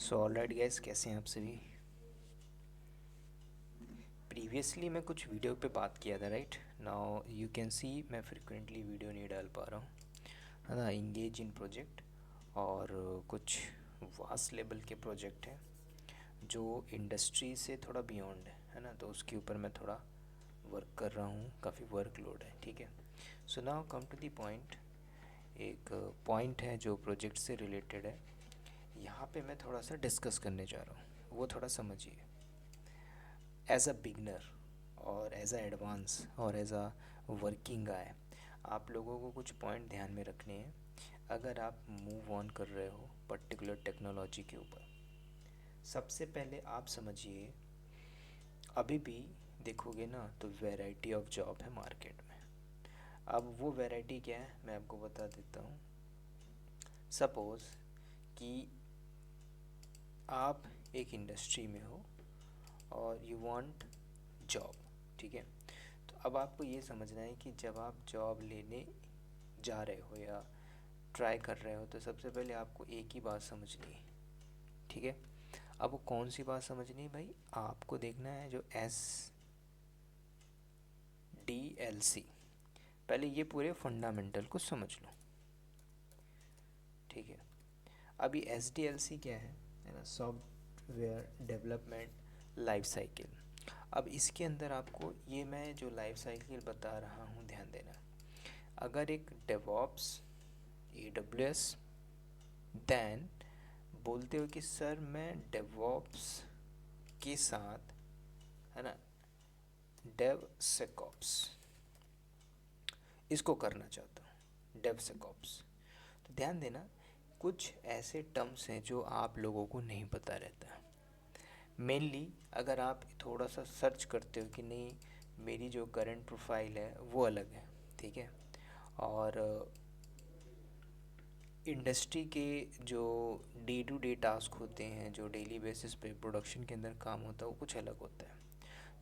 So alright guys, कैसे हैं आप सभी। प्रीवियसली मैं कुछ वीडियो पे बात किया था, right. Now you can see मैं फ्रिक्वेंटली वीडियो नहीं डाल पा रहा हूँ, है ना। इंगेज इन प्रोजेक्ट और कुछ वास्ट लेवल के प्रोजेक्ट हैं जो इंडस्ट्री से थोड़ा बियॉन्ड है ना, तो उसके ऊपर मैं थोड़ा वर्क कर रहा हूँ, काफ़ी वर्कलोड है, ठीक है। So now come to the point. एक पॉइंट है जो प्रोजेक्ट से रिलेटेड है, यहाँ पे मैं थोड़ा सा डिस्कस करने जा रहा हूँ, वो थोड़ा समझिए। एज अ बिगनर और एज अ एडवांस और एज अ वर्किंग गाय, आप लोगों को कुछ पॉइंट ध्यान में रखने हैं अगर आप मूव ऑन कर रहे हो पर्टिकुलर टेक्नोलॉजी के ऊपर। सबसे पहले आप समझिए, अभी भी देखोगे ना तो वैरायटी ऑफ जॉब है मार्केट में। अब वो वैरायटी क्या है मैं आपको बता देता हूँ। सपोज़ कि आप एक इंडस्ट्री में हो और यू वांट जॉब, ठीक है। तो अब आपको ये समझना है कि जब आप जॉब लेने जा रहे हो या ट्राई कर रहे हो, तो सबसे पहले आपको एक ही बात समझनी है, ठीक है। अब वो कौन सी बात समझनी है भाई, आपको देखना है जो SDLC, पहले ये पूरे फंडामेंटल को समझ लो, ठीक है। अभी SDLC क्या है ना, सॉफ्टवेयर डेवलपमेंट लाइफ साइकिल। अब इसके अंदर आपको ये मैं जो लाइफ साइकिल बता रहा हूँ ध्यान देना। अगर एक डेवॉप्स AWS, देन बोलते हो कि सर मैं डेवॉप्स के साथ, है ना, डेव सेकॉप्स इसको करना चाहता हूँ, डेव सेकॉप्स। तो ध्यान देना, कुछ ऐसे टर्म्स हैं जो आप लोगों को नहीं पता रहता। मेनली अगर आप थोड़ा सा सर्च करते हो कि नहीं, मेरी जो करंट प्रोफाइल है वो अलग है, ठीक है, और इंडस्ट्री के जो डे टू डे टास्क होते हैं, जो डेली बेसिस पे प्रोडक्शन के अंदर काम होता है, वो कुछ अलग होता है।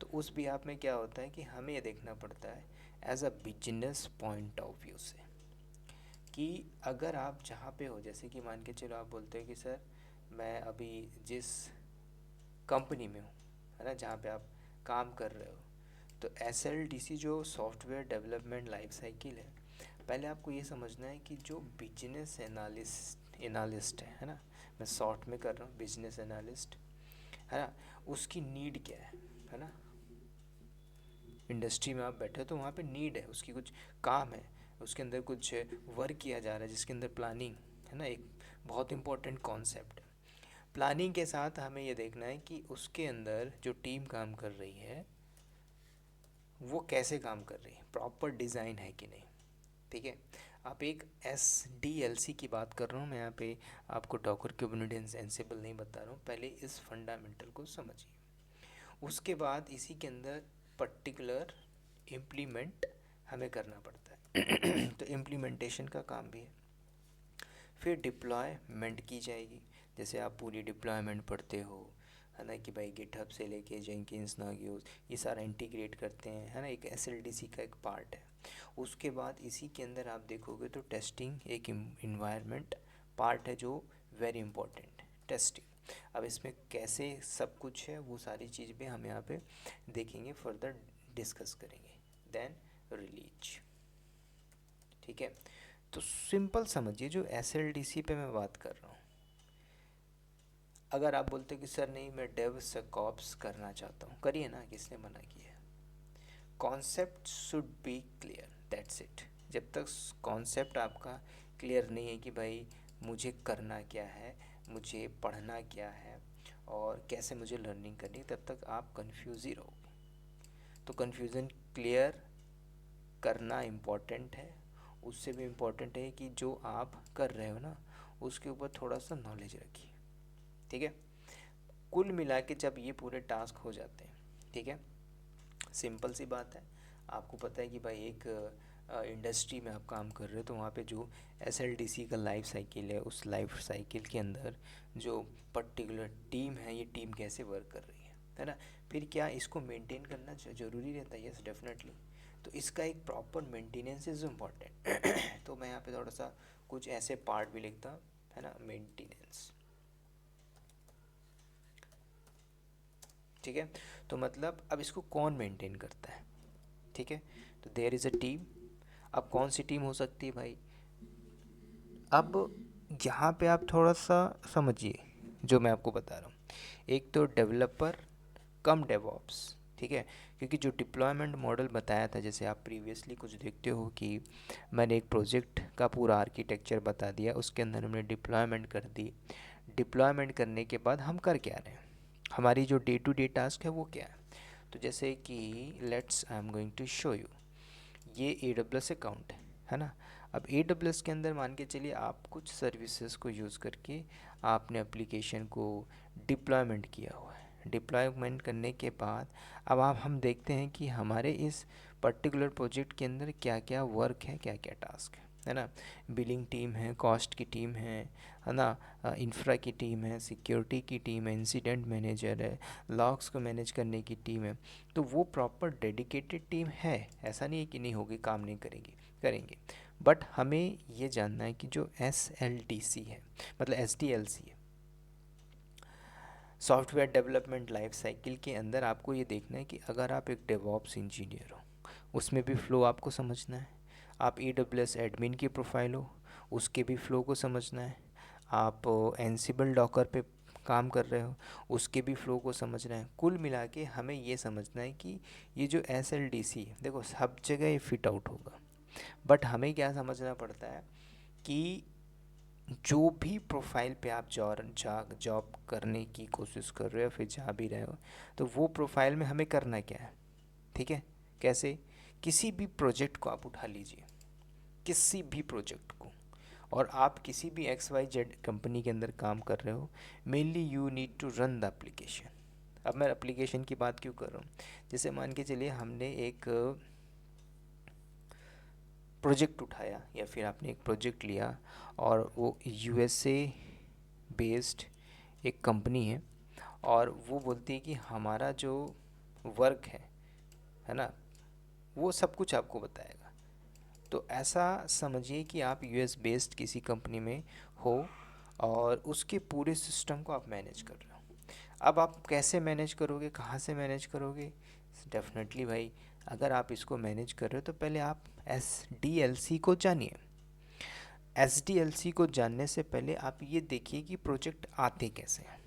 तो उस भी आप में क्या होता है कि हमें ये देखना पड़ता है as a business point of view से, कि अगर आप जहाँ पे हो, जैसे कि मान के चलो आप बोलते हो कि सर मैं अभी जिस कंपनी में हूँ, है ना, जहाँ पे आप काम कर रहे हो, तो SLDC जो सॉफ्टवेयर डेवलपमेंट लाइफ साइकिल है, पहले आपको ये समझना है कि जो बिजनेस एनालिस्ट है ना, मैं शॉर्ट में कर रहा हूँ, बिजनेस एनालिस्ट, है ना, उसकी नीड क्या है ना। इंडस्ट्री में आप बैठे हो तो वहाँ पे नीड है, उसकी कुछ काम है, उसके अंदर कुछ वर्क किया जा रहा है जिसके अंदर प्लानिंग, है ना, एक बहुत इंपॉर्टेंट कॉन्सेप्ट है। प्लानिंग के साथ हमें ये देखना है कि उसके अंदर जो टीम काम कर रही है वो कैसे काम कर रही है, प्रॉपर डिज़ाइन है कि नहीं, ठीक है। आप एक SDLC की बात कर रहा हूँ मैं यहाँ पे, आपको डॉकर क्यूबरनेटिस एंसिबल नहीं बता रहा हूँ, पहले इस फंडामेंटल को समझिए। उसके बाद इसी के अंदर पर्टिकुलर इम्प्लीमेंट हमें करना पड़ता है तो इम्प्लीमेंटेशन का काम भी है। फिर डिप्लॉयमेंट की जाएगी, जैसे आप पूरी डिप्लॉयमेंट पढ़ते हो, है ना, कि भाई गिटहब से लेके जेंकिंस नागियोस ये सारा इंटीग्रेट करते हैं, है ना, एक SLDC का एक पार्ट है। उसके बाद इसी के अंदर आप देखोगे तो टेस्टिंग एक इन्वायरमेंट पार्ट है जो वेरी इंपॉर्टेंट, टेस्टिंग। अब इसमें कैसे सब कुछ है वो सारी चीज़ भी हम यहाँ पे देखेंगे, फर्दर डिस्कस करेंगे। देन रिलीज, ठीक है। तो सिंपल समझिए, जो SLDC पे मैं बात कर रहा हूँ, अगर आप बोलते कि सर नहीं मैं डेव सेकॉप्स करना चाहता हूँ, करिए ना, किसने मना किया है। Concept should be clear, that's it. जब तक कॉन्सेप्ट आपका क्लियर नहीं है कि भाई मुझे करना क्या है, मुझे पढ़ना क्या है और कैसे मुझे लर्निंग करनी है, तब तक आप कंफ्यूज ही रहोगे। तो कन्फ्यूज़न क्लियर करना इम्पॉर्टेंट है। उससे भी इम्पॉर्टेंट है कि जो आप कर रहे हो ना, उसके ऊपर थोड़ा सा नॉलेज रखिए, ठीक है। कुल मिला के जब ये पूरे टास्क हो जाते हैं, ठीक है, सिंपल सी बात है। आपको पता है कि भाई एक इंडस्ट्री में आप काम कर रहे हो, तो वहाँ पे जो SLDC का लाइफ साइकिल है, उस लाइफ साइकिल के अंदर जो पर्टिकुलर टीम है, ये टीम कैसे वर्क कर रही है ना। फिर क्या इसको मेंटेन करना ज़रूरी रहता है, यस डेफिनेटली। तो इसका एक प्रॉपर मेंटेनेंस इज़ इम्पॉर्टेंट तो मैं यहाँ पे थोड़ा सा कुछ ऐसे पार्ट भी लिखता, है ना, मेंटेनेंस। ठीक है। तो मतलब अब इसको कौन मेंटेन करता है, ठीक है। तो देयर इज़ अ टीम। अब कौन सी टीम हो सकती है भाई, अब यहाँ पे आप थोड़ा सा समझिए जो मैं आपको बता रहा हूँ। एक तो डेवलपर कम डेवऑप्स, ठीक है। क्योंकि जो डिप्लॉयमेंट मॉडल बताया था, जैसे आप प्रीवियसली कुछ देखते हो कि मैंने एक प्रोजेक्ट का पूरा आर्किटेक्चर बता दिया, उसके अंदर हमने डिप्लॉयमेंट कर दी। डिप्लॉयमेंट करने के बाद हम कर क्या रहे हैं, हमारी जो डे टू डे टास्क है वो क्या है। तो जैसे कि let's I am going to show you, ये AWS अकाउंट है ना। अब AWS के अंदर मान के चलिए आप कुछ सर्विसेज को यूज़ करके आपने एप्लीकेशन को डिप्लॉयमेंट किया हुआ है। डिप्लॉयमेंट करने के बाद अब आप हम देखते हैं कि हमारे इस पर्टिकुलर प्रोजेक्ट के अंदर क्या क्या वर्क है, क्या क्या टास्क है ना। बिलिंग टीम है, कॉस्ट की टीम है ना, इंफ्रा की टीम है, सिक्योरिटी की टीम है, इंसिडेंट मैनेजर है, लॉग्स को मैनेज करने की टीम है। तो वो प्रॉपर डेडिकेटेड टीम है, ऐसा नहीं है कि नहीं होगी, काम नहीं करेंगे, करेंगे। बट हमें ये जानना है कि जो SLDC है, मतलब SDLC है, सॉफ्टवेयर डेवलपमेंट लाइफ साइकिल के अंदर आपको ये देखना है कि अगर आप एक डेवऑप्स इंजीनियर हो, उसमें भी फ़्लो आपको समझना है। आप AWS एडमिन की प्रोफाइल हो, उसके भी फ़्लो को समझना है। आप एनसिबल डॉकर पे काम कर रहे हो, उसके भी फ़्लो को समझना है। कुल मिला के हमें ये समझना है कि ये जो SLDC है, देखो सब जगह ये फिट आउट होगा, बट हमें क्या समझना पड़ता है कि जो भी प्रोफाइल पे आप जॉब करने की कोशिश कर रहे हो, फिर जा भी रहे हो, तो वो प्रोफाइल में हमें करना क्या है, ठीक है। कैसे, किसी भी प्रोजेक्ट को आप उठा लीजिए, किसी भी प्रोजेक्ट को, और आप किसी भी XYZ कंपनी के अंदर काम कर रहे हो, mainly you need to run the application. अब मैं एप्लीकेशन की बात क्यों कर रहा हूँ, जैसे मान के चलिए हमने एक प्रोजेक्ट उठाया या फिर आपने एक प्रोजेक्ट लिया, और वो USA बेस्ड एक कंपनी है, और वो बोलती है कि हमारा जो वर्क है ना, वो सब कुछ आपको बताएगा। तो ऐसा समझिए कि आप US बेस्ड किसी कंपनी में हो और उसके पूरे सिस्टम को आप मैनेज कर रहे हो। अब आप कैसे मैनेज करोगे, कहाँ से मैनेज करोगे, डेफिनेटली भाई अगर आप इसको मैनेज कर रहे हो तो पहले आप SDLC को जानिए। SDLC को जानने से पहले आप ये देखिए कि प्रोजेक्ट आते कैसे हैं।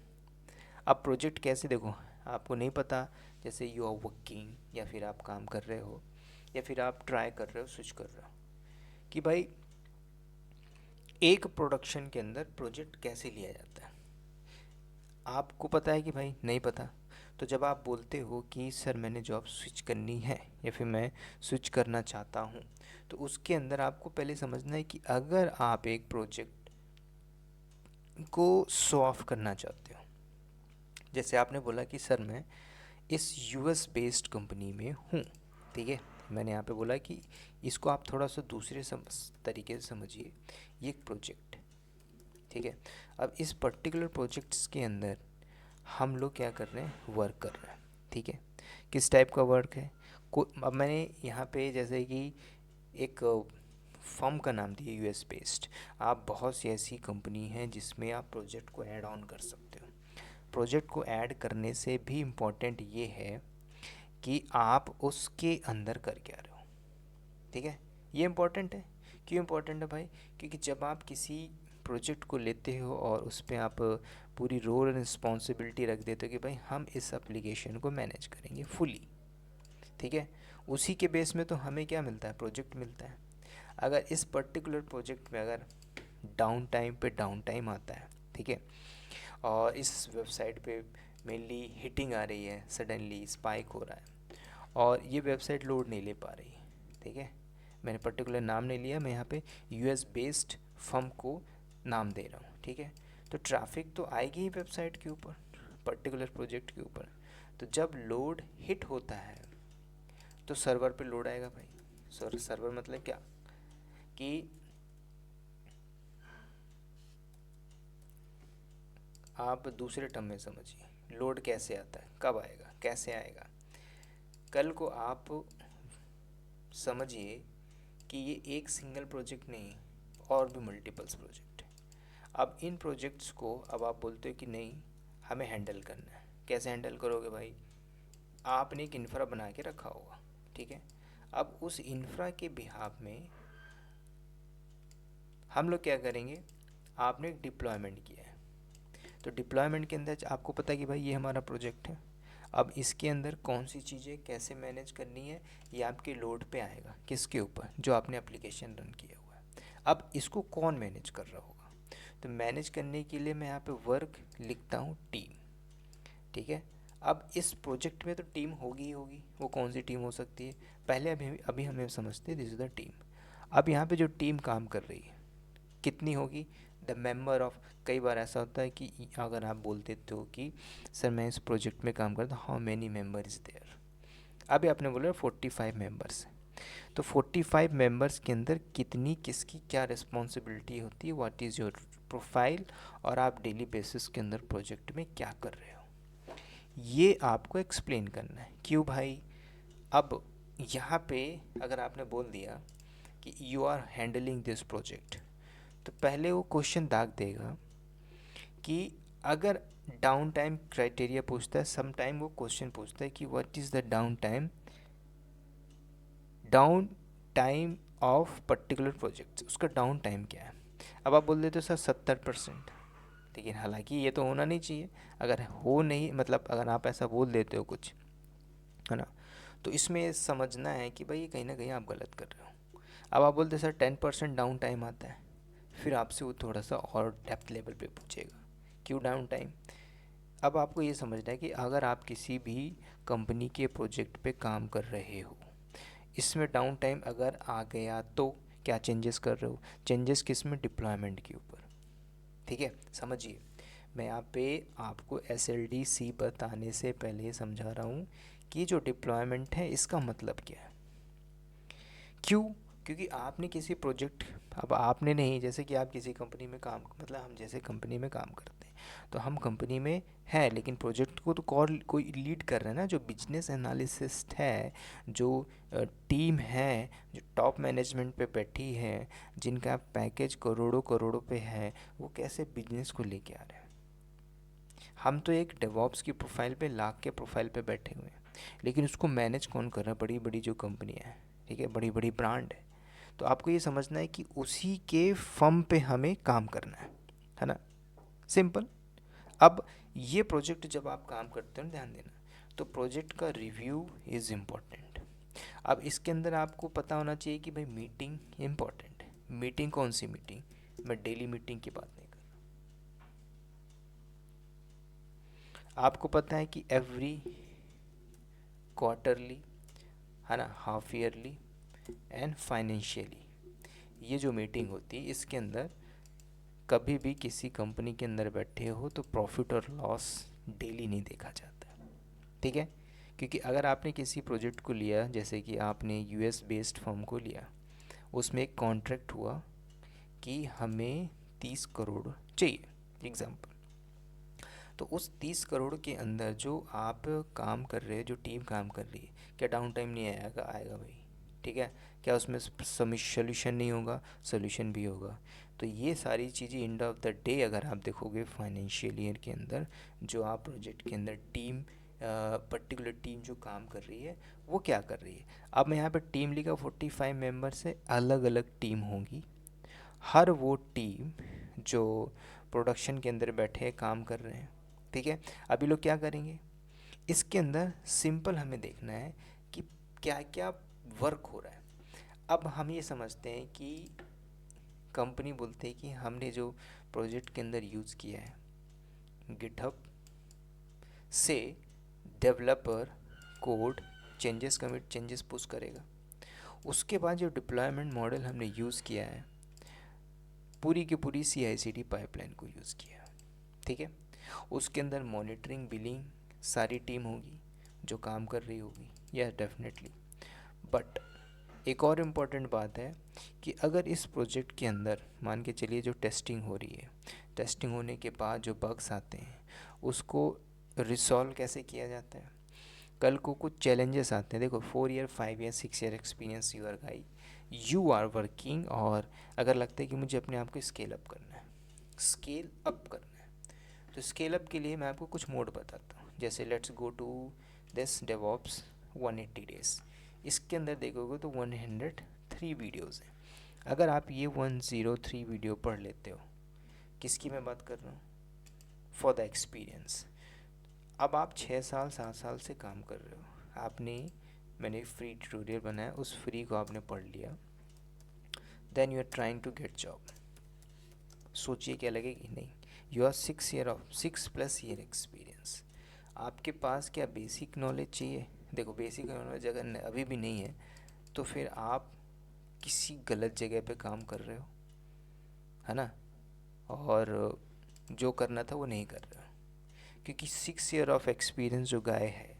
अब प्रोजेक्ट कैसे, देखो आपको नहीं पता, जैसे यू आर वर्किंग या फिर आप काम कर रहे हो या फिर आप ट्राई कर रहे हो, स्विच कर रहे हो कि भाई एक प्रोडक्शन के अंदर प्रोजेक्ट कैसे लिया जाता है, आपको पता है कि भाई नहीं पता। तो जब आप बोलते हो कि सर मैंने जॉब स्विच करनी है या फिर मैं स्विच करना चाहता हूँ, तो उसके अंदर आपको पहले समझना है कि अगर आप एक प्रोजेक्ट को शो ऑफ करना चाहते हो, जैसे आपने बोला कि सर मैं इस US बेस्ड कंपनी में हूँ, ठीक है। मैंने यहाँ पे बोला कि इसको आप थोड़ा सा दूसरे तरीके से समझिए। ये एक प्रोजेक्ट, ठीक है। अब इस पर्टिकुलर प्रोजेक्ट्स के अंदर हम लोग क्या कर रहे हैं, वर्क कर रहे हैं, ठीक है। किस टाइप का वर्क है, को अब मैंने यहाँ पे जैसे कि एक फर्म का नाम दिया US बेस्ड। आप बहुत सी ऐसी कंपनी हैं जिसमें आप प्रोजेक्ट को ऐड ऑन कर सकते हो। प्रोजेक्ट को ऐड करने से भी इम्पोर्टेंट ये है कि आप उसके अंदर कर क्या रहे हो, ठीक है। ये इम्पोर्टेंट है, क्यों इम्पोर्टेंट है भाई, क्योंकि जब आप किसी प्रोजेक्ट को लेते हो और उस पर आप पूरी रोल एंड रिस्पॉन्सिबिलिटी रख देते हो कि भाई हम इस एप्लीकेशन को मैनेज करेंगे फुली, ठीक है। उसी के बेस में तो हमें क्या मिलता है, प्रोजेक्ट मिलता है। अगर इस पर्टिकुलर प्रोजेक्ट में अगर डाउन टाइम पे डाउन टाइम आता है, ठीक है, और इस वेबसाइट पे मेनली हिटिंग आ रही है, सडनली स्पाइक हो रहा है और ये वेबसाइट लोड नहीं ले पा रही है, ठीक है। मैंने पर्टिकुलर नाम नहीं लिया, मैं यहाँ पे US बेस्ड फर्म को नाम दे रहा हूँ, ठीक है। तो ट्रैफिक तो आएगी ही वेबसाइट के ऊपर, पर्टिकुलर प्रोजेक्ट के ऊपर। तो जब लोड हिट होता है तो सर्वर पे लोड आएगा भाई। सर्वर मतलब क्या कि आप दूसरे टर्म में समझिए, लोड कैसे आता है, कब आएगा, कैसे आएगा। कल को आप समझिए कि ये एक सिंगल प्रोजेक्ट नहीं, और भी मल्टीपल्स प्रोजेक्ट है। अब इन प्रोजेक्ट्स को अब आप बोलते हो कि नहीं हमें हैंडल करना है, कैसे हैंडल करोगे भाई? आपने एक इंफ्रा बना के रखा होगा, ठीक है। अब उस इंफ्रा के बिहाफ में हम लोग क्या करेंगे, आपने एक डिप्लॉयमेंट किया है, तो डिप्लॉयमेंट के अंदर आपको पता है कि भाई ये हमारा प्रोजेक्ट है। अब इसके अंदर कौन सी चीज़ें कैसे मैनेज करनी है, ये आपके लोड पे आएगा, किसके ऊपर, जो आपने एप्लीकेशन रन किया हुआ है। अब इसको कौन मैनेज कर रहा होगा, तो मैनेज करने के लिए मैं यहाँ पे वर्क लिखता हूँ टीम, ठीक है। अब इस प्रोजेक्ट में तो टीम होगी ही होगी, वो कौन सी टीम हो सकती है, पहले अभी हमें समझते हैं, दिस इज़ द टीम। अब यहाँ पे जो टीम काम कर रही है कितनी होगी, द मेंबर ऑफ। कई बार ऐसा होता है कि अगर आप बोल देते हो कि सर मैं इस प्रोजेक्ट में काम करता हूँ, how many member is there, अभी आपने बोला 45 मेंबर्स, तो 45 मेंबर्स के अंदर कितनी किसकी क्या रिस्पॉन्सिबिलिटी होती है, व्हाट इज़ योर प्रोफाइल, और आप डेली बेसिस के अंदर प्रोजेक्ट में क्या कर रहे हो, ये आपको एक्सप्लेन करना है। क्यों भाई, अब यहाँ पे अगर आपने बोल दिया कि you are handling this project, तो पहले वो क्वेश्चन दाग देगा कि अगर डाउन टाइम क्राइटेरिया पूछता है, सम टाइम वो क्वेश्चन पूछता है कि what is the down time of particular project, उसका डाउन टाइम क्या है। अब आप बोल देते हो सर 70%, लेकिन हालांकि ये तो होना नहीं चाहिए। अगर हो नहीं, मतलब अगर आप ऐसा बोल देते हो कुछ, है ना, तो इसमें समझना है कि भाई कहीं ना कहीं आप गलत कर रहे हो। अब आप बोलते सर 10% डाउन टाइम आता है, फिर आपसे वो थोड़ा सा और डेप्थ लेवल पे पूछेगा क्यों डाउन टाइम। अब आपको ये समझना है कि अगर आप किसी भी कंपनी के प्रोजेक्ट पे काम कर रहे हो, इसमें डाउन टाइम अगर आ गया तो क्या चेंजेस कर रहे हो, चेंजेस किस में, डिप्लॉयमेंट के ऊपर, ठीक है। समझिए, मैं यहाँ पे आपको SLDC बताने से पहले समझा रहा हूँ कि जो डिप्लॉयमेंट है इसका मतलब क्या है। क्यों, क्योंकि आपने किसी प्रोजेक्ट, अब आपने नहीं, जैसे कि आप किसी कंपनी में काम, मतलब हम जैसे कंपनी में काम करते हैं, तो हम कंपनी में है, लेकिन प्रोजेक्ट को तो कोई लीड कर रहा है ना, जो बिजनेस एनालिसिस्ट है, जो टीम है, जो टॉप मैनेजमेंट पे बैठी है, जिनका पैकेज करोड़ों करोड़ों पे है, वो कैसे बिजनेस को लेके आ रहे हैं। हम तो एक डेवॉप्स की प्रोफाइल पे, लाख के प्रोफाइल पे बैठे हुए हैं, लेकिन उसको मैनेज कौन कर रहा है, बड़ी बड़ी जो कंपनियां हैं, ठीक है, बड़ी बड़ी ब्रांड है। तो आपको ये समझना है कि उसी के फर्म पे हमें काम करना है ना, सिंपल। अब ये प्रोजेक्ट जब आप काम करते हो, ध्यान देना, तो प्रोजेक्ट का रिव्यू इज़ इम्पॉर्टेंट। अब इसके अंदर आपको पता होना चाहिए कि भाई मीटिंग इम्पॉर्टेंट है। मीटिंग कौन सी मीटिंग, मैं डेली मीटिंग की बात नहीं कर रहा। आपको पता है कि एवरी क्वार्टरली, है ना, हाफ ईयरली एंड फाइनेंशियली, ये जो मीटिंग होती है, इसके अंदर कभी भी किसी कंपनी के अंदर बैठे हो तो प्रॉफिट और लॉस डेली नहीं देखा जाता, ठीक है। क्योंकि अगर आपने किसी प्रोजेक्ट को लिया, जैसे कि आपने US बेस्ड फर्म को लिया, उसमें एक कॉन्ट्रैक्ट हुआ कि हमें 30 करोड़ चाहिए, एग्जाम्पल, तो उस 30 करोड़ के अंदर जो आप काम कर रहे हैं, जो टीम काम कर रही है, क्या डाउन टाइम नहीं आएगा, आएगा भाई, ठीक है। क्या उसमें सोल्यूशन नहीं होगा, सोल्यूशन भी होगा। तो ये सारी चीज़ें एंड ऑफ द डे अगर आप देखोगे फाइनेंशियल ईयर के अंदर, जो आप प्रोजेक्ट के अंदर टीम, पर्टिकुलर टीम जो काम कर रही है, वो क्या कर रही है। अब मैं यहाँ पे टीम लिखा, 45 मेंबर से अलग अलग टीम होंगी। हर वो टीम जो प्रोडक्शन के अंदर बैठे काम कर रहे हैं, ठीक है। अभी लोग क्या करेंगे, इसके अंदर सिंपल हमें देखना है कि क्या क्या वर्क हो रहा है। अब हम ये समझते हैं कि कंपनी बोलते हैं कि हमने जो प्रोजेक्ट के अंदर यूज़ किया है, गिटहब से developer code changes, commit changes push करेगा। उसके बाद जो डिप्लॉयमेंट मॉडल हमने यूज़ किया है, पूरी की पूरी CI/CD पाइपलाइन को यूज़ किया, ठीक है। उसके अंदर मॉनिटरिंग, बिलिंग, सारी टीम होगी जो काम कर रही होगी, यस डेफिनेटली। बट एक और इम्पॉर्टेंट बात है कि अगर इस प्रोजेक्ट के अंदर मान के चलिए जो टेस्टिंग हो रही है, टेस्टिंग होने के बाद जो बग्स आते हैं, उसको रिसॉल्व कैसे किया जाता है। कल को कुछ चैलेंजेस आते हैं, देखो 4 year 5 year 6 year experience you are guy, you are working, और अगर लगता है कि मुझे अपने आप को स्केल अप करना है, स्केल अप करना है, तो स्केल अप के लिए मैं आपको कुछ मोड बताता हूँ, जैसे let's go to this DevOps 180 days, इसके अंदर देखोगे तो 103 वीडियोज़ हैं। अगर आप ये 103 वीडियो पढ़ लेते हो, किसकी मैं बात कर रहा हूँ, फॉर द एक्सपीरियंस। अब आप 6 साल 7 साल से काम कर रहे हो, आपने, मैंने फ्री ट्यूटोरियल बनाया, उस फ्री को आपने पढ़ लिया, then you are trying to get job. सोचिए क्या लगेगी, नहीं, यू आर 6+ ईयर एक्सपीरियंस, आपके पास क्या बेसिक नॉलेज चाहिए। देखो बेसिक नॉलेज अगर अभी भी नहीं है तो फिर आप किसी गलत जगह पे काम कर रहे हो, है ना, और जो करना था वो नहीं कर रहे हो। क्योंकि 6 ईयर ऑफ एक्सपीरियंस जो गाय है,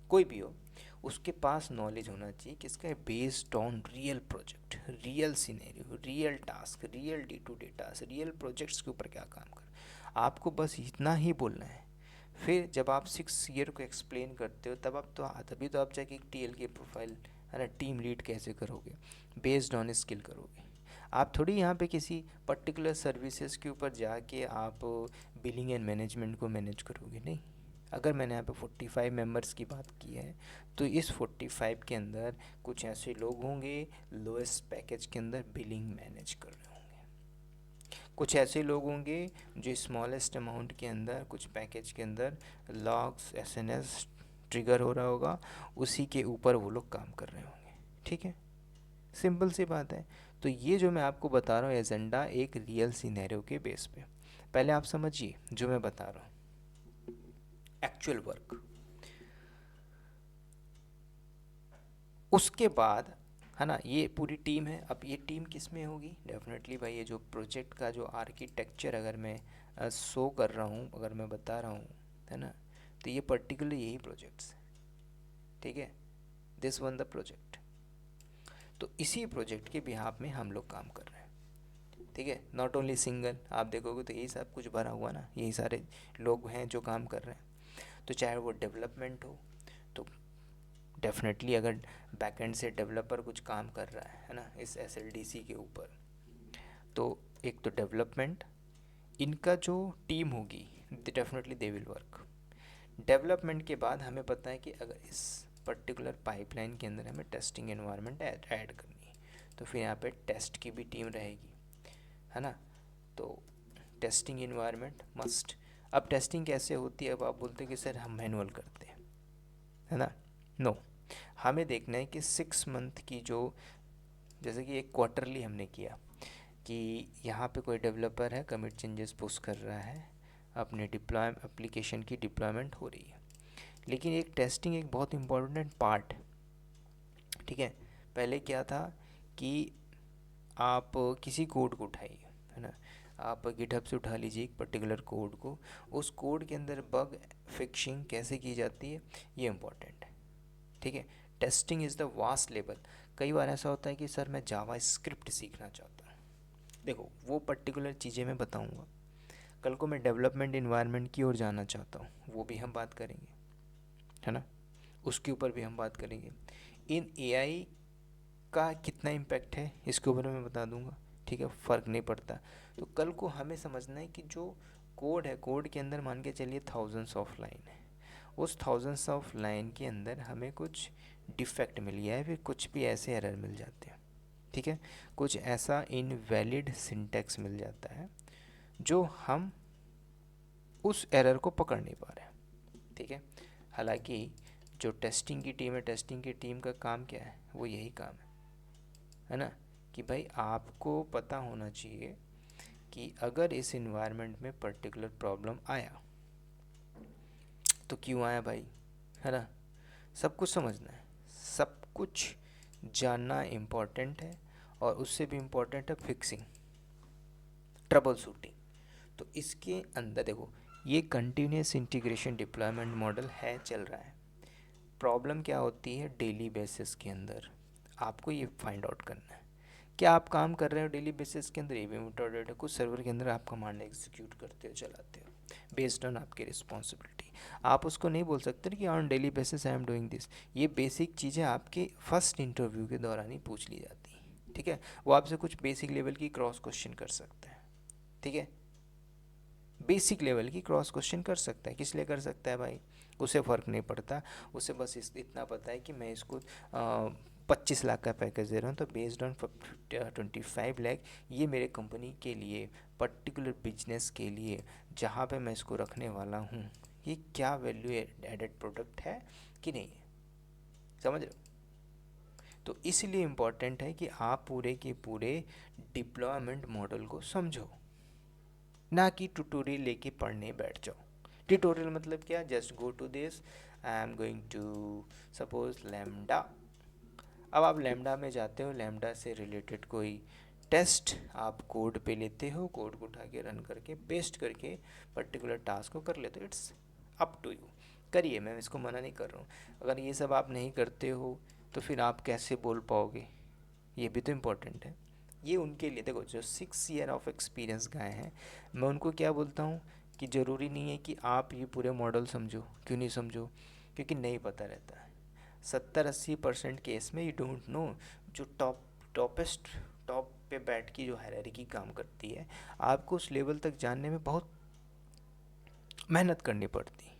कोई भी हो, उसके पास नॉलेज होना चाहिए कि इसका based on real project, real scenario, real task, real day to day task, real projects के ऊपर क्या काम कर, आपको बस इतना ही बोलना है। फिर जब आप 6 ईयर को एक्सप्लेन करते हो तब आप तो तभी तो आप जाके एक टीएल की प्रोफाइल, है ना, टीम लीड कैसे करोगे, बेस्ड ऑन स्किल करोगे। आप थोड़ी यहाँ पे किसी पर्टिकुलर सर्विसेज के ऊपर जाके आप बिलिंग एंड मैनेजमेंट को मैनेज करोगे, नहीं। अगर मैंने यहाँ पे 45 मेंबर्स की बात की है तो इस 45 के अंदर कुछ ऐसे लोग होंगे लोएस्ट पैकेज के अंदर बिलिंग मैनेज कर रहे होंगे, कुछ ऐसे लोग होंगे जो स्मॉलेस्ट अमाउंट के अंदर कुछ पैकेज के अंदर लॉग्स एसएनएस ट्रिगर हो रहा होगा, उसी के ऊपर वो लोग काम कर रहे होंगे। ठीक है, सिंपल सी बात है। तो ये जो मैं आपको बता रहा हूँ एजेंडा एक रियल सिनेरियो के बेस पे, पहले आप समझिए जो मैं बता रहा हूँ एक्चुअल वर्क। उसके बाद, है ना, ये पूरी टीम है। अब ये टीम किस में होगी, डेफिनेटली भाई ये जो प्रोजेक्ट का जो आर्किटेक्चर अगर मैं शो कर रहा हूँ, अगर मैं बता रहा हूँ, है ना, तो ये पर्टिकुलर यही प्रोजेक्ट्स, ठीक है, दिस वन द प्रोजेक्ट। तो इसी प्रोजेक्ट के बिहाफ में हम लोग काम कर रहे हैं, ठीक है। नॉट ओनली सिंगल, आप देखोगे तो यही सब कुछ भरा हुआ ना, यही सारे लोग हैं जो काम कर रहे हैं। तो चाहे वो डेवलपमेंट हो, तो डेफिनेटली अगर बैकएंड से डेवलपर कुछ काम कर रहा है ना, इस एसएलडीसी के ऊपर, तो एक तो डेवलपमेंट, इनका जो टीम होगी definitely they will work. Development के बाद हमें पता है कि अगर इस पर्टिकुलर पाइपलाइन के अंदर हमें टेस्टिंग एनवायरनमेंट ऐड करनी है, तो फिर यहाँ पे टेस्ट की भी टीम रहेगी, है ना। तो टेस्टिंग एनवायरनमेंट मस्ट। अब टेस्टिंग कैसे होती है, अब आप बोलते हैं कि सर हम मैनुअल करते हैं, है ना, नो, हमें देखना है कि 6 मंथ की जो, जैसे कि एक क्वार्टरली हमने किया कि यहाँ पे कोई डेवलपर है, कमिट चेंजेस पुश कर रहा है, अपने डिप्लॉय एप्लीकेशन की डिप्लॉयमेंट हो रही है। लेकिन एक टेस्टिंग एक बहुत इम्पोर्टेंट पार्ट, ठीक है। पहले क्या था कि आप किसी कोड को उठाइए, है ना, आप गिटहब से उठा लीजिए एक पर्टिकुलर कोड को, उस कोड के अंदर बग फिक्सिंग कैसे की जाती है, ये इम्पोर्टेंट है, ठीक है। Testing is the vast level. कई बार ऐसा होता है कि सर मैं जावा स्क्रिप्ट सीखना चाहता हूँ, देखो वो पर्टिकुलर चीज़ें मैं बताऊँगा। कल को मैं डेवलपमेंट इन्वायरमेंट की ओर जाना चाहता हूँ, वो भी हम बात करेंगे, है ना, उसके ऊपर भी हम बात करेंगे। इन एआई का कितना इम्पैक्ट है इसके ऊपर मैं बता दूंगा, ठीक है, फ़र्क नहीं पड़ता। तो कल को हमें समझना है कि जो कोड है, कोड के अंदर मान के चलिए थाउजेंड्स ऑफ लाइन है, उस थाउजेंड्स ऑफ लाइन के अंदर हमें कुछ डिफेक्ट मिल गया है, फिर कुछ भी ऐसे एरर मिल जाते हैं, ठीक है, कुछ ऐसा इनवैलिड सिंटैक्स मिल जाता है जो हम उस एरर को पकड़ नहीं पा रहे हैं, ठीक है। हालांकि जो टेस्टिंग की टीम है, टेस्टिंग की टीम का काम क्या है, वो यही काम है ना, कि भाई आपको पता होना चाहिए कि अगर इस इन्वायरमेंट में पर्टिकुलर प्रॉब्लम आया तो क्यों आया भाई, है ना, सब कुछ समझना है, सब कुछ जानना इम्पोर्टेंट है। और उससे भी इम्पोर्टेंट है फिक्सिंग, ट्रबल शूटिंग। तो इसके अंदर देखो ये कंटिन्यूस इंटीग्रेशन डिप्लॉयमेंट मॉडल है, चल रहा है। प्रॉब्लम क्या होती है डेली बेसिस के अंदर, आपको ये फाइंड आउट करना है। क्या आप काम कर रहे हो डेली बेसिस के अंदर, ये भी इम्पोर्टेंट है। कुछ सर्वर के अंदर आप कमांड एग्जीक्यूट करते हो, चलाते हो बेस्ड ऑन आपकी रिस्पॉन्सिबिलिटी। आप उसको नहीं बोल सकते कि on daily basis I am doing this. ये बेसिक चीज़ें आपके फर्स्ट इंटरव्यू के दौरान ही पूछ ली जाती हैं, ठीक है। वो आपसे कुछ बेसिक लेवल की क्रॉस क्वेश्चन कर सकते हैं, ठीक है। बेसिक लेवल की क्रॉस क्वेश्चन कर सकता है। किस लिए कर सकता है भाई? उसे फ़र्क नहीं पड़ता, उसे बस इतना पता है कि मैं इसको 25 लाख का पैकेज दे रहा हूँ, तो बेस्ड ऑन 25 लाख ये मेरे कंपनी के लिए, पर्टिकुलर बिजनेस के लिए जहाँ पे मैं इसको रखने वाला हूँ, ये क्या वैल्यू एडेड प्रोडक्ट है कि नहीं है। समझ रहे हो? तो इसलिए इम्पॉर्टेंट है कि आप पूरे के पूरे डिप्लॉयमेंट मॉडल को समझो, ना कि ट्यूटोरियल लेके पढ़ने बैठ जाओ। ट्यूटोरियल मतलब क्या? Just go to this, I am going to suppose lambda. अब आप लैम्डा में जाते हो, लैम्डा से रिलेटेड कोई टेस्ट आप कोड पे लेते हो, कोड को उठा के रन करके पेस्ट करके पर्टिकुलर टास्क को कर लेते हो। इट्स अप टू यू, करिए, मैं इसको मना नहीं कर रहा हूँ। अगर ये सब आप नहीं करते हो तो फिर आप कैसे बोल पाओगे, ये भी तो इम्पोर्टेंट है। ये उनके लिए, देखो जो 6 ईयर ऑफ एक्सपीरियंस गए हैं, मैं उनको क्या बोलता हूँ कि ज़रूरी नहीं है कि आप ये पूरे मॉडल समझो। क्यों नहीं समझो? क्योंकि नहीं पता रहता है। 70-80% केस में यू डोंट नो। जो टॉपेस्ट टॉप पे बैठ की जो हायरार्की काम करती है, आपको उस लेवल तक जानने में बहुत मेहनत करनी पड़ती है।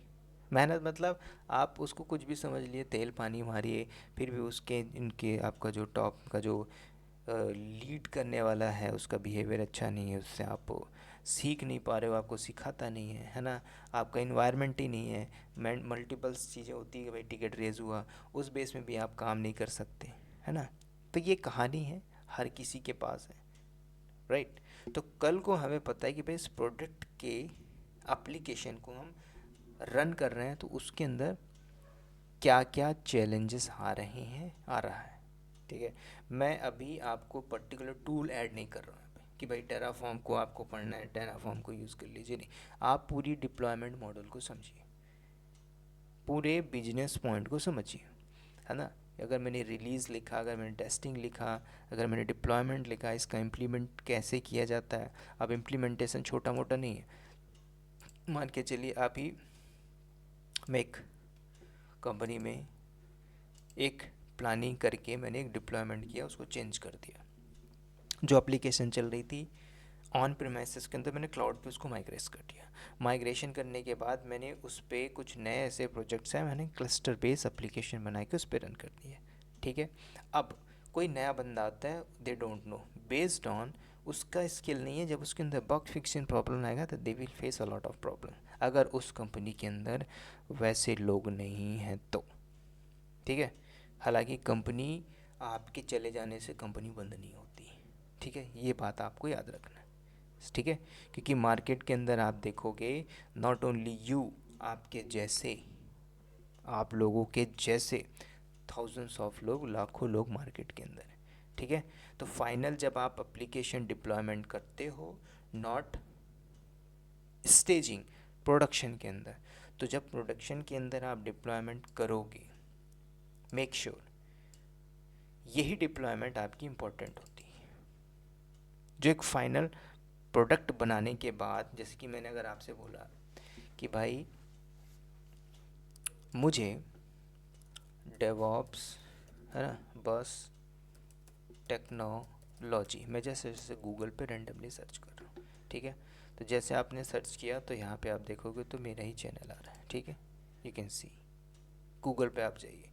मेहनत मतलब आप उसको कुछ भी समझ लिए, तेल पानी मारिए, फिर भी उसके इनके आपका जो टॉप का जो लीड करने वाला है उसका बिहेवियर अच्छा नहीं है, उससे आप सीख नहीं पा रहे हो, आपको सिखाता नहीं है ना, आपका इन्वायरमेंट ही नहीं है। मल्टीपल्स चीज़ें होती है भाई, टिकट रेज हुआ, उस बेस में भी आप काम नहीं कर सकते, है ना। तो ये कहानी है, हर किसी के पास है, राइट। तो कल को हमें पता है कि भाई इस प्रोडक्ट के एप्लीकेशन को हम रन कर रहे हैं, तो उसके अंदर क्या क्या चैलेंजेस आ रहे हैं, आ रहा है, ठीक है। मैं अभी आपको पर्टिकुलर टूल ऐड नहीं कर रहा हूँ कि भाई टेराफॉर्म को आपको पढ़ना है, टेराफॉर्म को यूज़ कर लीजिए, नहीं। आप पूरी डिप्लॉयमेंट मॉडल को समझिए, पूरे बिजनेस पॉइंट को समझिए, है ना। अगर मैंने रिलीज़ लिखा, अगर मैंने टेस्टिंग लिखा, अगर मैंने डिप्लॉयमेंट लिखा, इसका इम्प्लीमेंट कैसे किया जाता है। अब इम्प्लीमेंटेशन छोटा मोटा नहीं है। मान के चलिए आप ही, मैं एक कंपनी में एक प्लानिंग करके मैंने एक डिप्लॉयमेंट किया, उसको चेंज कर दिया। जो एप्लीकेशन चल रही थी ऑन प्रीमाइसेस के अंदर, मैंने क्लाउड पे उसको माइग्रेट कर दिया। माइग्रेशन करने के बाद मैंने उस पर कुछ नए ऐसे प्रोजेक्ट्स हैं, मैंने क्लस्टर बेस एप्लीकेशन बना के उस पर रन कर दिया, ठीक है। अब कोई नया बंदा आता है, they don't know, based on उसका स्किल नहीं है, जब उसके अंदर बग फिक्सिंग प्रॉब्लम आएगा तो they will face a lot of problem, अगर उस कंपनी के अंदर वैसे लोग नहीं हैं तो, ठीक है। हालांकि कंपनी, आपके चले जाने से कंपनी बंद नहीं होती, ठीक है, ये बात आपको याद रखना है, ठीक है। क्योंकि मार्केट के अंदर आप देखोगे, नॉट ओनली यू, आपके जैसे, आप लोगों के जैसे थाउजेंड्स ऑफ लोग, लाखों लोग मार्केट के अंदर हैं, ठीक है। तो फाइनल जब आप एप्लीकेशन डिप्लॉयमेंट करते हो, नॉट स्टेजिंग, प्रोडक्शन के अंदर, तो जब प्रोडक्शन के अंदर आप डिप्लॉयमेंट करोगे, मेक श्योर यही डिप्लॉयमेंट आपकी इम्पोर्टेंट होती है। जो एक फाइनल प्रोडक्ट बनाने के बाद, जैसे कि मैंने अगर आपसे बोला कि भाई मुझे डेवॉप्स, है ना, बस टेक्नोलॉजी, मैं जैसे जैसे गूगल पे रेंडमली सर्च कर रहा हूँ, ठीक है। तो जैसे आपने सर्च किया तो यहाँ पे आप देखोगे तो मेरा ही चैनल आ रहा है, ठीक है, यू कैन सी। गूगल पे आप जाइए,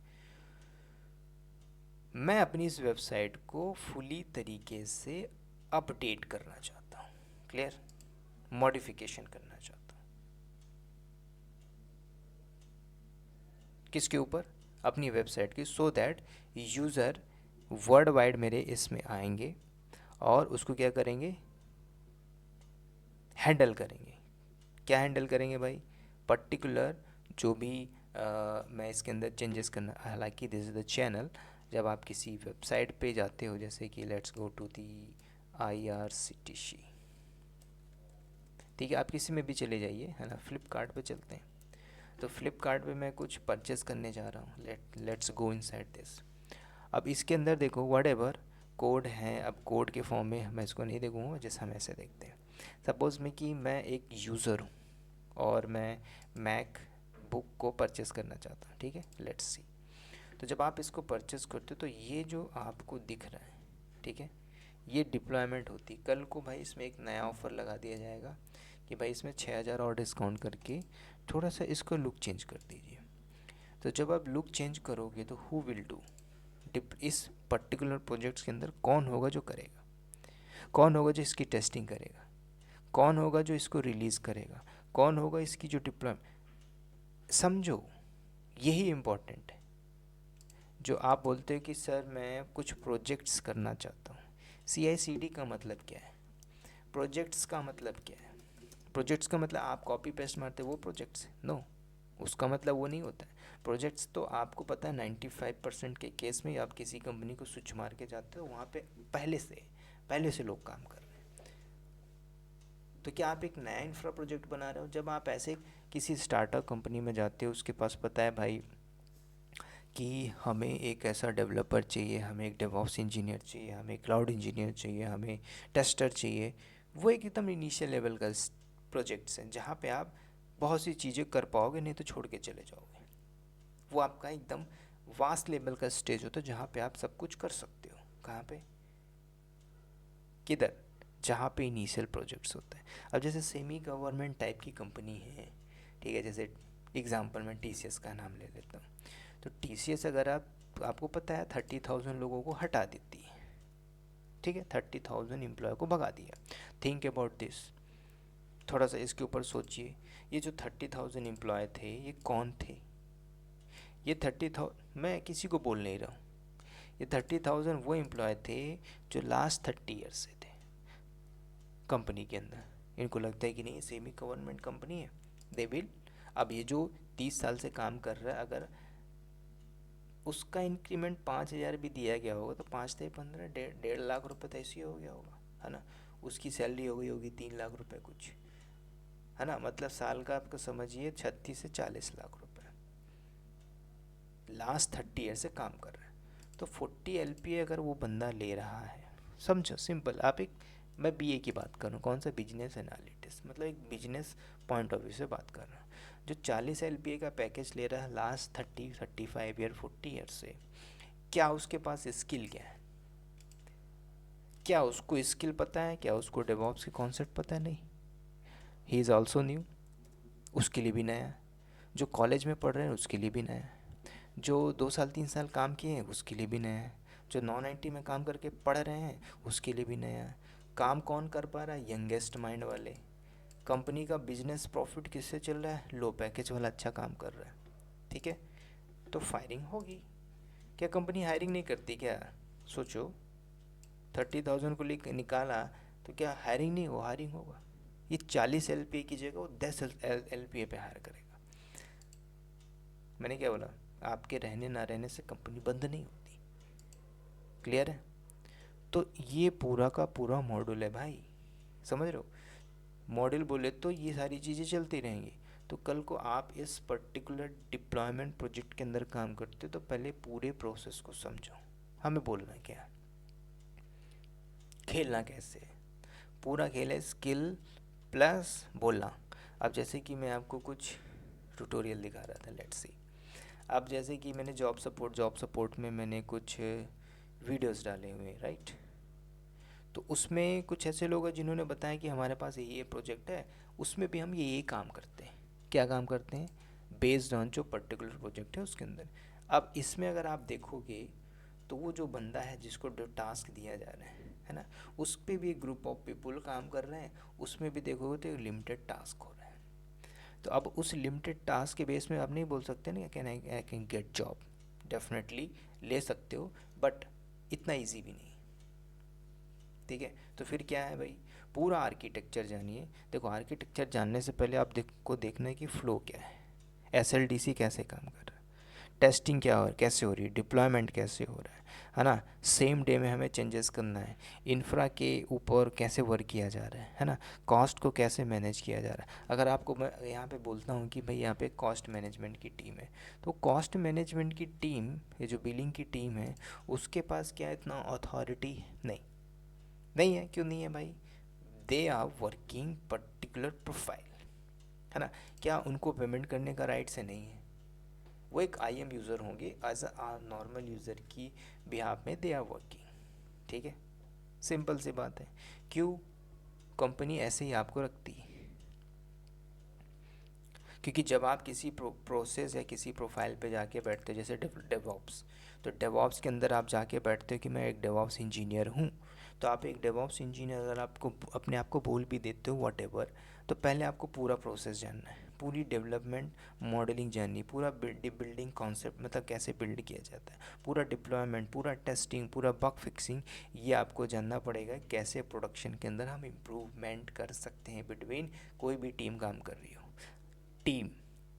मैं अपनी इस वेबसाइट को फुली तरीके से अपडेट करना चाहता हूँ, क्लियर, मॉडिफिकेशन करना चाहता हूँ। किसके ऊपर? अपनी वेबसाइट की, so that user world wide मेरे इसमें आएंगे और उसको क्या करेंगे, हैंडल करेंगे। क्या हैंडल करेंगे भाई? पर्टिकुलर जो भी मैं इसके अंदर चेंजेस करना, हालांकि दिस इज़ द चैनल। जब आप किसी वेबसाइट पे जाते हो, जैसे कि let's go to the IRCTC, ठीक है, आप किसी में भी चले जाइए, है ना, फ्लिपकार्ट पे चलते हैं। तो फ्लिपकार्ट पे मैं कुछ परचेस करने जा रहा हूँ, लेट्स गो इनसाइड दिस। अब इसके अंदर देखो वट एवर कोड है, अब कोड के फॉर्म में मैं इसको नहीं देखूँगा, जैसे हम ऐसे देखते हैं। सपोज़ में कि मैं एक यूज़र हूँ और मैं मैक बुक को परचेस करना चाहता हूँ, ठीक है, लेट्स सी। तो जब आप इसको परचेस करते हो तो ये जो आपको दिख रहा है, ठीक है, ये डिप्लॉयमेंट होती। कल को भाई इसमें एक नया ऑफ़र लगा दिया जाएगा कि भाई इसमें 6,000 और डिस्काउंट करके थोड़ा सा इसको लुक चेंज कर दीजिए। तो जब आप लुक चेंज करोगे तो हु विल डू, इस पर्टिकुलर प्रोजेक्ट्स के अंदर कौन होगा जो करेगा, कौन होगा जो इसकी टेस्टिंग करेगा, कौन होगा जो इसको रिलीज़ करेगा, कौन होगा इसकी जो डिप्लॉय, समझो यही इम्पोर्टेंट है। जो आप बोलते हो कि सर मैं कुछ प्रोजेक्ट्स करना चाहता हूँ, CI/CD का मतलब क्या है, प्रोजेक्ट्स का मतलब क्या है? प्रोजेक्ट्स का मतलब आप कॉपी पेस्ट मारते हो वो प्रोजेक्ट्स, नो, उसका मतलब वो नहीं होता है। प्रोजेक्ट्स तो आपको पता है 95% के केस में आप किसी कंपनी को स्विच मार के जाते हो, वहाँ पे पहले से लोग काम कर रहे हैं। तो क्या आप एक नया इंफ्रा प्रोजेक्ट बना रहे हो? जब आप ऐसे किसी स्टार्टअप कंपनी में जाते हो, उसके पास पता है भाई कि हमें एक ऐसा डेवलपर चाहिए, हमें एक डेवऑप्स इंजीनियर चाहिए, हमें क्लाउड इंजीनियर चाहिए, हमें टेस्टर चाहिए, वो एक एकदम इनिशियल लेवल का प्रोजेक्ट्स हैं जहाँ पे आप बहुत सी चीज़ें कर पाओगे, नहीं तो छोड़ के चले जाओगे। वो आपका एकदम वास्ट लेवल का स्टेज होता है जहाँ पे आप सब कुछ कर सकते हो। कहाँ पे? किधर? जहाँ पे इनिशियल प्रोजेक्ट्स होते हैं। अब जैसे सेमी गवर्नमेंट टाइप की कंपनी है, ठीक है, जैसे एग्जांपल में TCS का नाम ले लेता हूँ। तो TCS अगर आपको पता है 30,000 लोगों को हटा देती है, ठीक है, 30,000 एम्प्लॉय को भगा दिया। थिंक अबाउट दिस, थोड़ा सा इसके ऊपर सोचिए। ये जो 30,000 एम्प्लॉय थे ये कौन थे? ये 30,000 मैं किसी को बोल नहीं रहा हूँ, ये 30,000 वो एम्प्लॉय थे जो लास्ट 30 ईयर्स से थे कंपनी के अंदर। इनको लगता है कि नहीं सेमी गवर्नमेंट कंपनी है, दे विल, अब ये जो 30 साल से काम कर रहा है, अगर उसका इंक्रीमेंट 5,000 भी दिया गया होगा तो 5 से 15 डेढ़ लाख रुपए तो ऐसे ही हो गया होगा, है ना। उसकी सैलरी हो गई होगी 3 लाख रुपए कुछ, है ना। मतलब साल का आपको समझिए 36 से 40 लाख रुपए, लास्ट 30 ईयर से काम कर रहा है। तो 40 LPA अगर वो बंदा ले रहा है, समझो सिंपल, आप एक, मैं BA की बात कर रहा हूँ, कौन सा, बिजनेस एनालिटिक्स, मतलब एक बिजनेस पॉइंट ऑफ व्यू से बात कर रहा हूँ। जो 40 LPA का पैकेज ले रहा है लास्ट 35 ईयर 40 ईयर से, क्या उसके पास स्किल क्या है? क्या उसको स्किल पता है? क्या उसको डेवऑप्स के कॉन्सेप्ट पता है? नहीं, ही इज़ ऑल्सो न्यू, उसके लिए भी नया है। जो कॉलेज में पढ़ रहे हैं उसके लिए भी नया है, जो 2 साल 3 साल काम किए हैं उसके लिए भी नया है, जो नॉन IT में काम करके पढ़ रहे हैं उसके लिए भी नया है। काम कौन कर पा रहा है? यंगेस्ट माइंड वाले। कंपनी का बिजनेस प्रॉफिट किससे चल रहा है? लो पैकेज वाला अच्छा काम कर रहा है, ठीक है। तो फायरिंग होगी। क्या कंपनी हायरिंग नहीं करती क्या? सोचो, 30,000 को लेकर निकाला तो क्या हायरिंग नहीं हो, हायरिंग होगा। ये 40 LPA की जगह वो 10 LPA पे हायर करेगा। मैंने क्या बोला? आपके रहने ना रहने से कंपनी बंद नहीं होती। क्लियर है? तो ये पूरा का पूरा मॉड्यूल है भाई, समझ रहे हो। मॉड्यूल बोले तो ये सारी चीज़ें चलती रहेंगी। तो कल को आप इस पर्टिकुलर डिप्लॉयमेंट प्रोजेक्ट के अंदर काम करते हो तो पहले पूरे प्रोसेस को समझो। हमें बोलना क्या है, खेलना कैसे है। पूरा खेल है स्किल प्लस बोलना। अब जैसे कि मैं आपको कुछ ट्यूटोरियल दिखा रहा था, लेट्स सी। अब जैसे कि मैंने जॉब सपोर्ट में मैंने कुछ वीडियोस डाले हुए हैं, राइट। तो उसमें कुछ ऐसे लोग हैं जिन्होंने बताया कि हमारे पास ये प्रोजेक्ट है, उसमें भी हम ये काम करते हैं। क्या काम करते हैं? बेस्ड ऑन जो पर्टिकुलर प्रोजेक्ट है उसके अंदर। अब इसमें अगर आप देखोगे तो वो जो बंदा है जिसको जो टास्क दिया जा रहा है ना, उस पर भी एक ग्रुप ऑफ पीपल काम कर रहे हैं, उसमें भी देखोगे तो एक लिमिटेड टास्क हो रहा है। तो अब उस लिमिटेड टास्क के बेस में आप नहीं बोल सकते ना can I can get job. Definitely ले सकते हो, बट इतना ईजी भी नहीं, ठीक है। तो फिर क्या है भाई, पूरा आर्किटेक्चर जानिए। देखो, आर्किटेक्चर जानने से पहले आप देखना है कि फ़्लो क्या है, SLDC कैसे काम कर रहा है, टेस्टिंग क्या हो कैसे हो रही है, डिप्लॉयमेंट कैसे हो रहा है ना। सेम डे में हमें चेंजेस करना है, इंफ्रा के ऊपर कैसे वर्क किया जा रहा है ना, कॉस्ट को कैसे मैनेज किया जा रहा है। अगर आपको मैं यहाँ पे बोलता हूँ कि भाई यहाँ पे कॉस्ट मैनेजमेंट की टीम है, तो कॉस्ट मैनेजमेंट की टीम, ये जो बिलिंग की टीम है, उसके पास क्या इतना अथॉरिटी नहीं है। क्यों नहीं है भाई? They are working particular profile, है ना। क्या उनको पेमेंट करने का राइट से नहीं है? वो एक IM यूज़र होंगे, एज अ नॉर्मल यूज़र की बिहाफ में दे आर वर्किंग, ठीक है। सिंपल सी बात है। क्यों कंपनी ऐसे ही आपको रखती है? क्योंकि जब आप किसी प्रोसेस या किसी प्रोफाइल पे जाके बैठते हो, जैसे डेवॉप्स, तो डेवॉप्स के अंदर आप जाके बैठते हो कि मैं एक डेवॉप्स इंजीनियर हूँ, तो आप एक डेवॉप्स इंजीनियर अगर आपको अपने आप को बोल भी देते हो वॉटेवर, तो पहले आपको पूरा प्रोसेस जानना है, पूरी डेवलपमेंट मॉडलिंग जाननी, पूरा बिल्डिंग कॉन्सेप्ट, मतलब कैसे बिल्ड किया जाता है, पूरा डिप्लॉयमेंट, पूरा टेस्टिंग, पूरा बग फिक्सिंग, ये आपको जानना पड़ेगा। कैसे प्रोडक्शन के अंदर हम इम्प्रूवमेंट कर सकते हैं बिटवीन कोई भी टीम काम कर रही हो। टीम,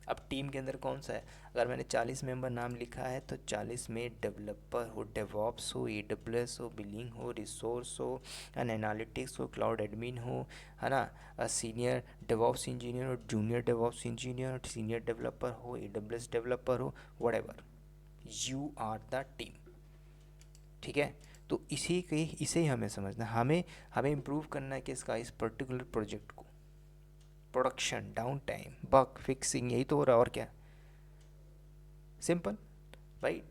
अब टीम के अंदर कौन सा है, अगर मैंने 40 मेंबर नाम लिखा है तो 40 में डेवलपर हो, डेवॉप्स हो, AWS हो, बिलिंग हो, रिसोर्स हो, एनालिटिक्स हो, क्लाउड एडमिन हो, है ना, सीनियर डेवॉप्स इंजीनियर हो, जूनियर डेवॉप्स इंजीनियर हो, सीनियर डेवलपर हो, AWS डेवलपर हो, whatever, you are the team. ठीक है, तो इसे ही हमें समझना, हमें हमें इम्प्रूव करना है किसका, इस पर्टिकुलर प्रोजेक्ट को, production, down time, bug fixing, यही तो हो रहा है और क्या। सिंपल भाई,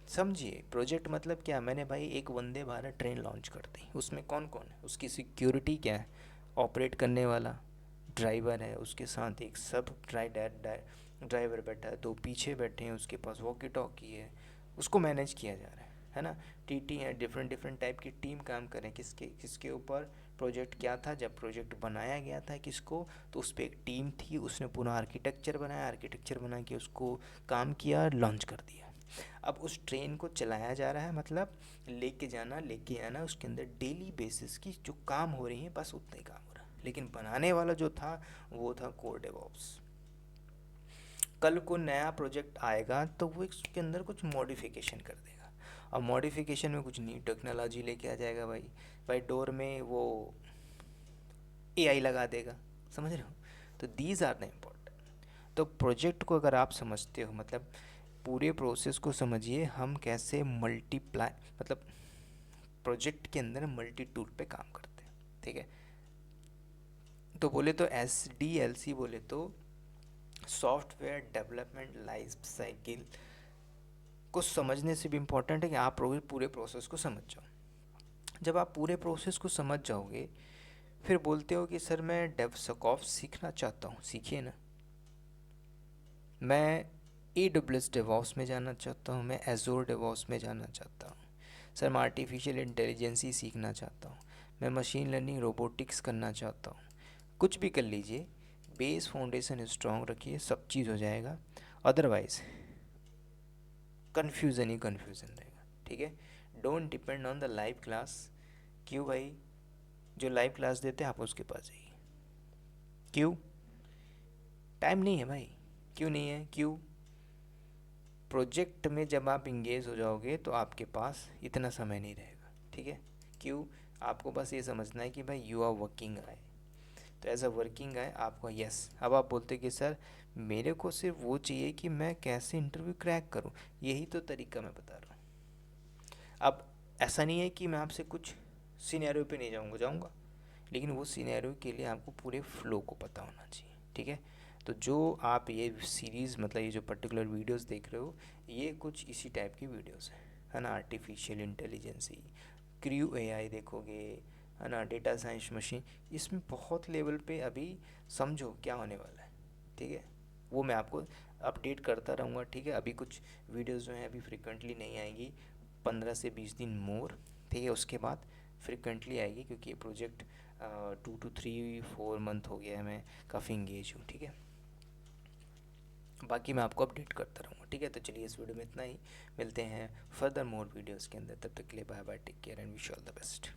समझिए प्रोजेक्ट मतलब क्या, मैंने भाई एक वंदे भारत ट्रेन लॉन्च कर दी, उसमें कौन कौन है, उसकी सिक्योरिटी क्या है, ऑपरेट करने वाला ड्राइवर है, उसके साथ एक सब ड्राइवर बैठा है, 2 पीछे बैठे हैं, उसके पास वॉकी टॉकी है, उसको मैनेज किया जा रहा है ना। TT है, डिफरेंट डिफरेंट टाइप की टीम काम करें, किसके किसके ऊपर, प्रोजेक्ट क्या था, जब प्रोजेक्ट बनाया गया था किसको, तो उस पर एक टीम थी, उसने पूरा आर्किटेक्चर बनाया, आर्किटेक्चर बना के उसको काम किया, लॉन्च कर दिया। अब उस ट्रेन को चलाया जा रहा है, मतलब लेके जाना लेके आना, उसके अंदर डेली बेसिस की जो काम हो रही है, बस उतना ही काम हो रहा है, लेकिन बनाने वाला जो था वो था कोर डेवऑप्स। कल को नया प्रोजेक्ट आएगा तो वो इसके अंदर कुछ मॉडिफिकेशन कर देगा, और मॉडिफिकेशन में कुछ न्यू टेक्नोलॉजी लेके आ जाएगा भाई। भाई डोर में वो AI लगा देगा, समझ रहे हो। तो दीज आर द इम्पोर्टेंट। तो प्रोजेक्ट को अगर आप समझते हो, मतलब पूरे प्रोसेस को समझिए, हम कैसे मल्टीप्लाई, मतलब प्रोजेक्ट के अंदर मल्टी टूल पे काम करते हैं। ठीक है, तो बोले तो SDLC बोले तो सॉफ्टवेयर डेवलपमेंट लाइफ साइकिल को समझने से भी इम्पोर्टेंट है कि आप पूरे प्रोसेस को समझ जाओ। जब आप पूरे प्रोसेस को समझ जाओगे, फिर बोलते हो कि सर मैं डेवसॉप्स सीखना चाहता हूँ, सीखिए ना। मैं AWS डेवॉप्स में जाना चाहता हूँ, मैं एजोर डेवॉप्स में जाना चाहता हूँ, सर मैं आर्टिफिशियल इंटेलिजेंस ही सीखना चाहता हूँ, मैं मशीन लर्निंग रोबोटिक्स करना चाहता हूँ। कुछ भी कर लीजिए, बेस फाउंडेशन स्ट्रॉन्ग रखिए, सब चीज़ हो जाएगा। अदरवाइज कन्फ्यूज़न ही कन्फ्यूज़न रहेगा। ठीक है, don't depend on the live class. क्यों भाई, जो लाइव क्लास देते हैं आप उसके पास जाइए। क्यों, टाइम नहीं है भाई। क्यों नहीं है, क्यों, प्रोजेक्ट में जब आप इंगेज हो जाओगे तो आपके पास इतना समय नहीं रहेगा। ठीक है, क्यों, आपको बस ये समझना है कि भाई यू आर वर्किंग आए, तो एज अ वर्किंग आए आपको यस। अब आप बोलते कि सर मेरे को सिर्फ वो चाहिए कि मैं कैसे इंटरव्यू क्रैक करूं, यही तो तरीका मैं बता रहा हूँ। अब ऐसा नहीं है कि मैं आपसे कुछ सिनेरियो पे नहीं जाऊँगा, लेकिन वो सिनेरियो के लिए आपको पूरे फ्लो को पता होना चाहिए। ठीक है, तो जो आप ये सीरीज़, मतलब ये जो पर्टिकुलर वीडियोस देख रहे हो, ये कुछ इसी टाइप की वीडियोस है ना। आर्टिफिशियल इंटेलिजेंसी, क्रू AI देखोगे, है ना, डेटा साइंस, मशीन, इसमें बहुत लेवल पे अभी समझो क्या होने वाला है। ठीक है, वो मैं आपको अपडेट करता रहूँगा। ठीक है, अभी कुछ वीडियोस जो हैं अभी फ्रिक्वेंटली नहीं आएंगी, 15 से 20 दिन मोर। ठीक है, उसके बाद फ्रिक्वेंटली आएगी, क्योंकि ये प्रोजेक्ट 2 to 3-4 मंथ हो गया है, मैं काफ़ी इंगेज हूँ। ठीक है, बाकी मैं आपको अपडेट करता रहूँगा। ठीक है, तो चलिए इस वीडियो में इतना ही, मिलते हैं फर्दर मोर वीडियोज़ के अंदर। तब तक के लिए bye bye, take care and wish all the best.